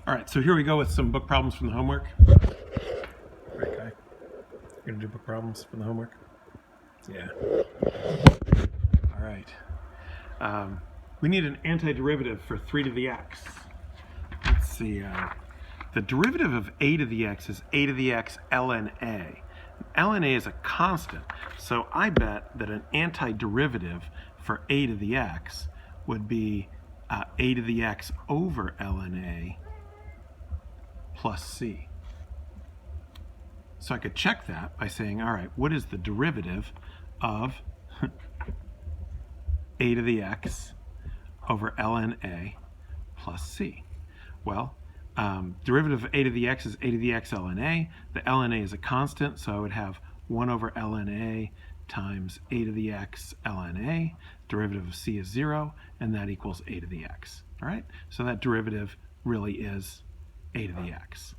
All right, so here we go with some book problems from the homework. Right, Kai? You're gonna do book problems from the homework? Yeah. All right. We need an antiderivative for 3 to the x. Let's see. The derivative of a to the x is a to the x ln a. Ln a is a constant, so I bet that an antiderivative for a to the x would be a to the x over ln a plus c. So I could check that by saying, all right, what is the derivative of a to the x over ln a plus c? Well, derivative of a to the x is a to the x ln a. The ln a is a constant, so I would have 1 over ln a times a to the x ln a. Derivative of c is 0, and that equals a to the x. All right, so that derivative really is a to the x.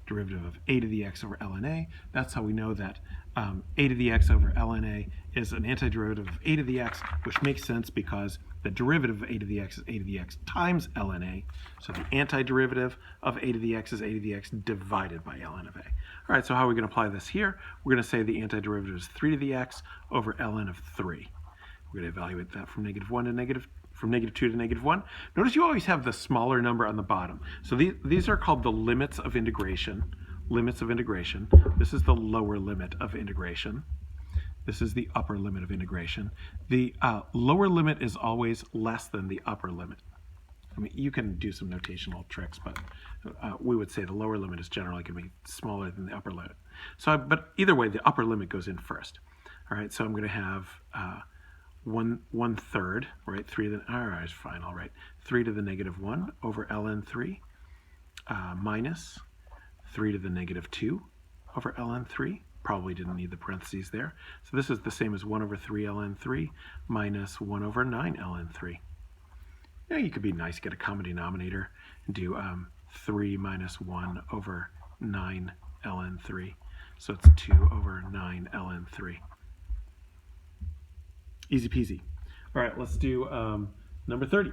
Derivative of a to the x over ln a. That's how we know that a to the x over ln a is an antiderivative of a to the x, which makes sense because the derivative of a to the x is a to the x times ln a. So the antiderivative of a to the x is a to the x divided by ln of a. All right, so how are we going to apply this here? We're going to say the antiderivative is 3 to the x over ln of 3. We're going to evaluate that from -1 to from -2 to -1. Notice you always have the smaller number on the bottom. So these are called the limits of integration. Limits of integration. This is the lower limit of integration. This is the upper limit of integration. The lower limit is always less than the upper limit. I mean, you can do some notational tricks, but we would say the lower limit is generally going to be smaller than the upper limit. So, but either way, the upper limit goes in first. All right, so I'm going to have 1/3, right? 3 to the, all right, fine, all right. 3 to the -1 over ln 3 minus 3 to the -2 over ln 3. Probably didn't need the parentheses there. So this is the same as 1 over 3 ln 3 minus 1 over 9 ln 3. Now you could be nice, get a common denominator, and do 3 minus 1 over 9 ln 3. So it's 2 over 9 ln 3. Easy peasy. All right, let's do number 30.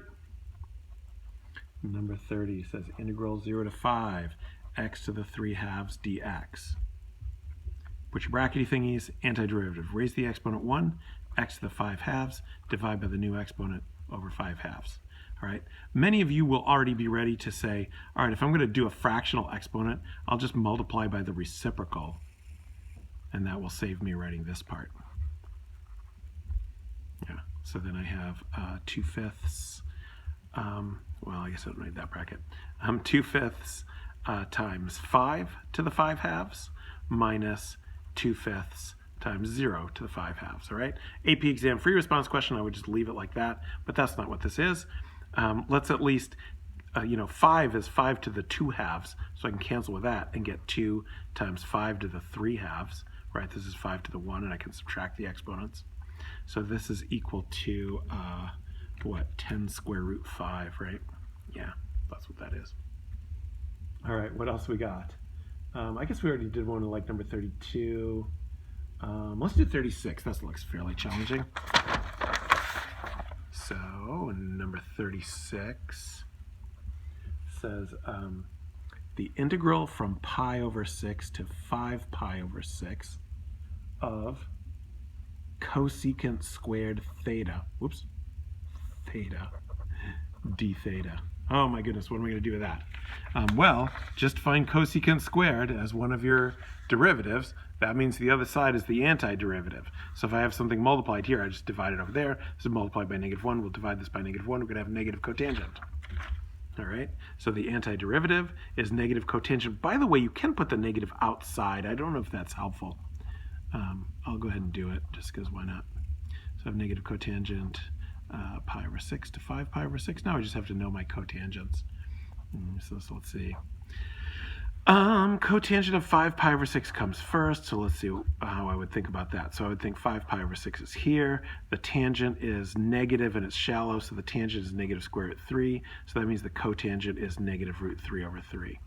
Number 30 says integral 0 to 5 x to the 3/2 dx. Put your brackety thingies, antiderivative. Raise the exponent 1, x to the 5/2, divide by the new exponent over 5/2. All right. Many of you will already be ready to say, all right, if I'm going to do a fractional exponent, I'll just multiply by the reciprocal, and that will save me writing this part. Yeah, so then I have 2/5, well, I guess I don't need that bracket, 2/5 times 5 to the 5/2 minus 2/5 times 0 to the 5/2, all right? AP exam free response question, I would just leave it like that, but that's not what this is. Let's at least, 5 is 5 to the 2/2, so I can cancel with that and get 2 times 5 to the 3/2, right? This is 5 to the 1, and I can subtract the exponents. So this is equal to, 10 square root 5, right? Yeah, that's what that is. All right, what else we got? I guess we already did one like number 32. Let's do 36. That looks fairly challenging. So number 36 says the integral from pi over 6 to 5 pi over 6 of cosecant squared theta, theta, d theta. Oh my goodness, what am I going to do with that? Well, just find cosecant squared as one of your derivatives. That means the other side is the antiderivative. So if I have something multiplied here, I just divide it over there. This is multiplied by -1. We'll divide this by -1. We're going to have negative cotangent. All right, so the antiderivative is negative cotangent. By the way, you can put the negative outside. I don't know if that's helpful. I'll go ahead and do it just because why not? So I have negative cotangent pi over 6 to 5 pi over 6. Now I just have to know my cotangents. So let's see. Cotangent of 5 pi over 6 comes first, so let's see how I would think about that. So I would think 5 pi over 6 is here. The tangent is negative and it's shallow, so the tangent is negative square root 3. So that means the cotangent is negative root 3 over 3.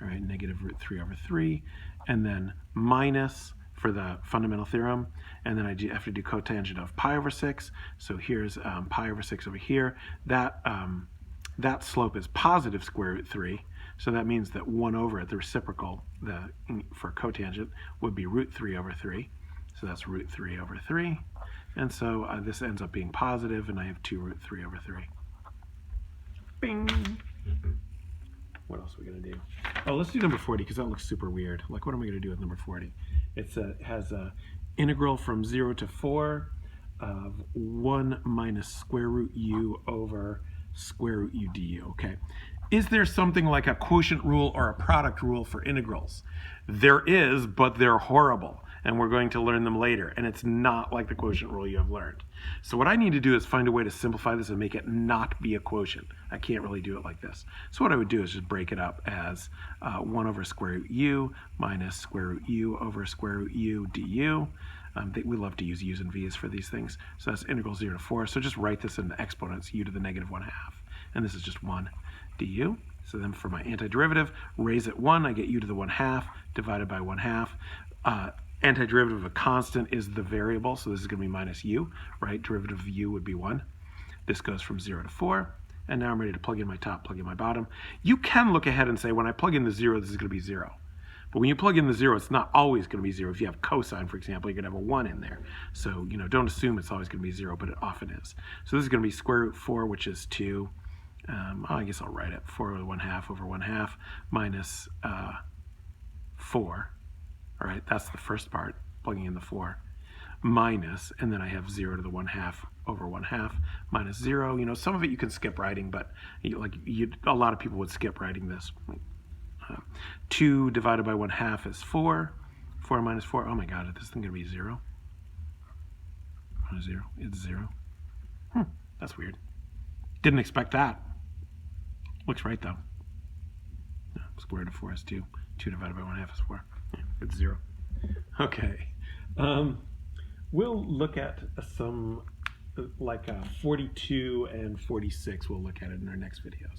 All right, negative root 3 over 3. And then minus for the fundamental theorem, and then I have to do cotangent of pi over 6. So here's pi over 6 over here. That slope is positive square root 3. So that means that 1 over it, the reciprocal for cotangent, would be root 3 over 3. So that's root 3 over 3. And so this ends up being positive, and I have 2 root 3 over 3. Bing! What else are we going to do? Oh, let's do number 40, because that looks super weird. Like, what am I going to do with number 40? It has a integral from 0 to 4 of 1 minus square root u over square root u du, okay? Is there something like a quotient rule or a product rule for integrals? There is, but they're horrible, and we're going to learn them later, and it's not like the quotient rule you have learned. So what I need to do is find a way to simplify this and make it not be a quotient. I can't really do it like this. So what I would do is just break it up as 1 over square root u minus square root u over square root u du. We love to use u's and v's for these things. So that's integral 0 to 4. So just write this in the exponents, u to the negative 1/2. And this is just 1 du. So then for my antiderivative, raise it 1, I get u to the 1/2 divided by 1/2. Antiderivative of a constant is the variable, so this is going to be minus u, right? Derivative of u would be 1. This goes from 0 to 4. And now I'm ready to plug in my top, plug in my bottom. You can look ahead and say, when I plug in the 0, this is going to be 0. But when you plug in the 0, it's not always going to be 0. If you have cosine, for example, you're going to have a 1 in there. So, don't assume it's always going to be 0, but it often is. So this is going to be square root 4, which is 2. I guess I'll write it. 4 over 1/2 over 1/2 minus 4. All right, that's the first part, plugging in the 4. Minus, and then I have 0 to the 1/2 over 1/2 minus 0. Some of it you can skip writing, but a lot of people would skip writing this. 2 divided by 1/2 is 4. 4 minus 4. Oh my God, is this thing going to be 0? 0. It's 0. That's weird. Didn't expect that. Looks right, though. Square root of 4 is 2. 2 divided by 1/2 is 4. Yeah, it's 0. Okay. We'll look at some, like 42 and 46. We'll look at it in our next videos.